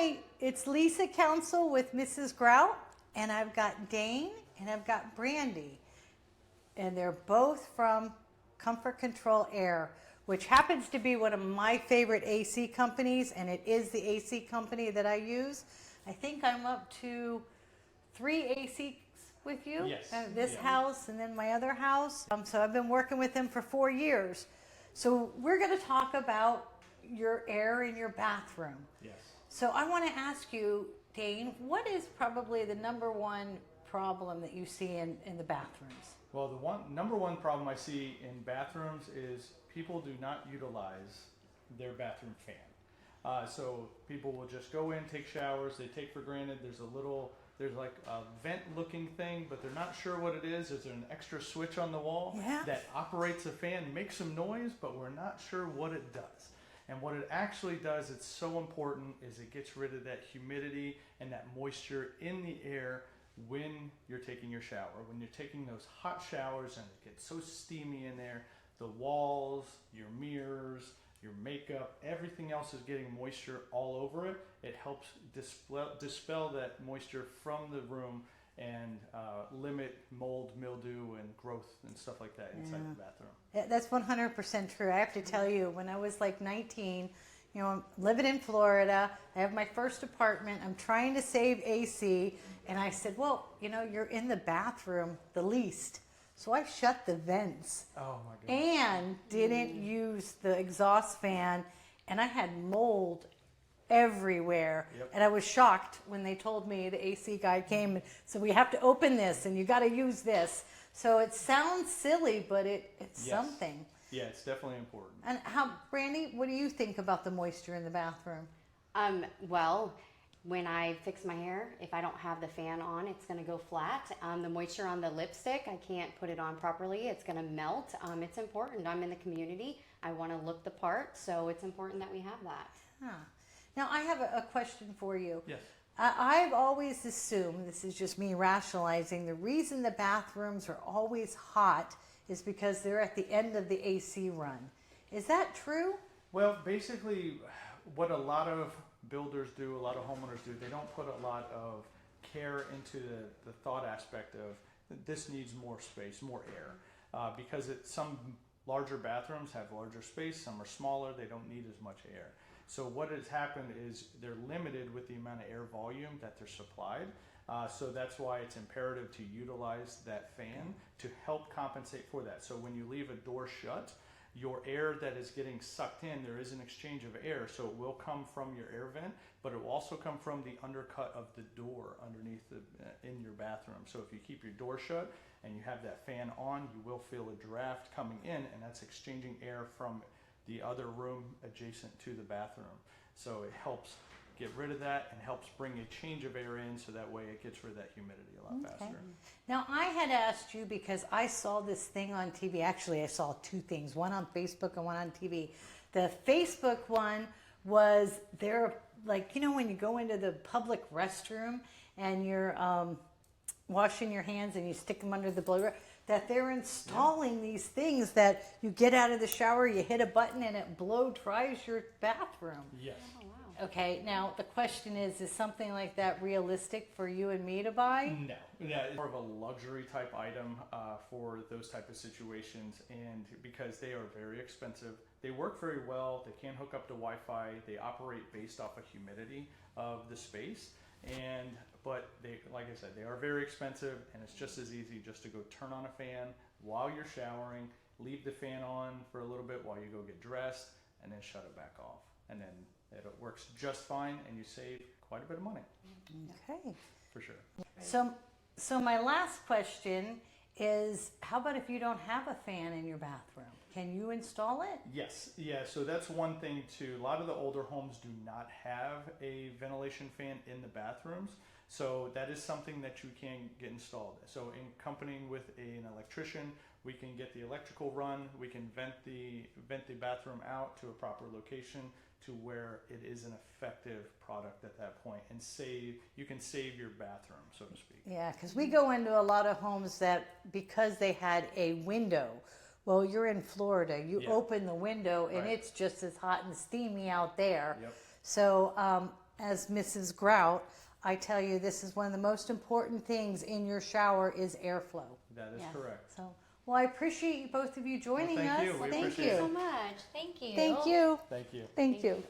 Hi, it's Lisa Council with Mrs. Grout, and I've got Dane and I've got Brandy, and they're both from Comfort Control Air, which happens to be one of my favorite AC companies, and it is the AC company that I use. I think I'm up to 3 ACs with you. Yes. This house and then my other house. So I've been working with them for 4 years. So we're going to talk about your air in your bathroom. Yes. So I want to ask you, Dane, what is probably the number one problem that you see in the bathrooms? Well, the number one problem I see in bathrooms is people do not utilize their bathroom fan. So people will just go in, take showers, they take for granted there's like a vent looking thing, but they're not sure what it is. Is there an extra switch on the wall that operates a fan, makes some noise, but we're not sure what it does. And what it actually does, it's so important, is it gets rid of that humidity and that moisture in the air when you're taking your shower. When you're taking those hot showers and it gets so steamy in there, the walls, your mirrors, your makeup, everything else is getting moisture all over it. It helps dispel that moisture from the room and limit mold, mildew, and growth and stuff like that inside the bathroom. Yeah, that's 100% true. I have to tell you, when I was like 19, I'm living in Florida. I have my first apartment. I'm trying to save AC. And I said, well, you're in the bathroom the least. So I shut the vents. Oh my goodness. And didn't use the exhaust fan. And I had mold everywhere. Yep. And I was shocked when they told me, the AC guy came and said, we have to open this and you got to use this. So it sounds silly, but it's something. Yeah, it's definitely important. And Brandy, what do you think about the moisture in the bathroom? Well, when I fix my hair, if I don't have the fan on, it's going to go flat. The moisture on the lipstick, I can't put it on properly. It's going to melt. It's important. I'm in the community. I want to look the part, so it's important that we have that. Huh. Now, I have a question for you. Yes. I've always assumed, this is just me rationalizing, the reason the bathrooms are always hot is because they're at the end of the AC run. Is that true? Well, basically, what a lot of builders do, a lot of homeowners do, they don't put a lot of care into the thought aspect of this needs more space, more air. Because some larger bathrooms have larger space, some are smaller, they don't need as much air. So what has happened is they're limited with the amount of air volume that they're supplied. So that's why it's imperative to utilize that fan to help compensate for that. So when you leave a door shut, your air that is getting sucked in, there is an exchange of air. So it will come from your air vent, but it will also come from the undercut of the door underneath in your bathroom. So if you keep your door shut and you have that fan on, you will feel a draft coming in, and that's exchanging air from the other room adjacent to the bathroom. So it helps get rid of that and helps bring a change of air in, so that way it gets rid of that humidity a lot faster. Now, I had asked you because I saw this thing on TV. Actually, I saw 2 things, one on Facebook and one on TV. The Facebook one was there, like, when you go into the public restroom and you're washing your hands and you stick them under the blower, that they're installing these things that you get out of the shower, you hit a button, and it blow dries your bathroom. Yes. Oh, wow. Okay, now the question is something like that realistic for you and me to buy? No. Yeah, it's more of a luxury type item for those type of situations, and because they are very expensive. They work very well, they can hook up to Wi-Fi, they operate based off of humidity of the space, but they, like I said, they are very expensive, and it's just as easy just to go turn on a fan while you're showering, leave the fan on for a little bit while you go get dressed, and then shut it back off. And then it works just fine, and you save quite a bit of money. Okay. For sure. So my last question is, how about if you don't have a fan in your bathroom? Can you install it? Yes, yeah, so that's one thing too. A lot of the older homes do not have a ventilation fan in the bathrooms, so that is something that you can get installed. So in accompanying with an electrician, we can get the electrical run, we can vent the bathroom out to a proper location to where it is an effective product at that point, and you can save your bathroom, so to speak. Yeah, because we go into a lot of homes that, because they had a window, well, you're in Florida, you open the window and it's just as hot and steamy out there. Yep. So as Mrs. Grout, I tell you, this is one of the most important things in your shower is airflow. That is Yes. correct. So, well, I appreciate both of you joining thank us. you. We Thank appreciate you. it. So much. Thank you. Thank you. Thank you. Thank Thank you. you.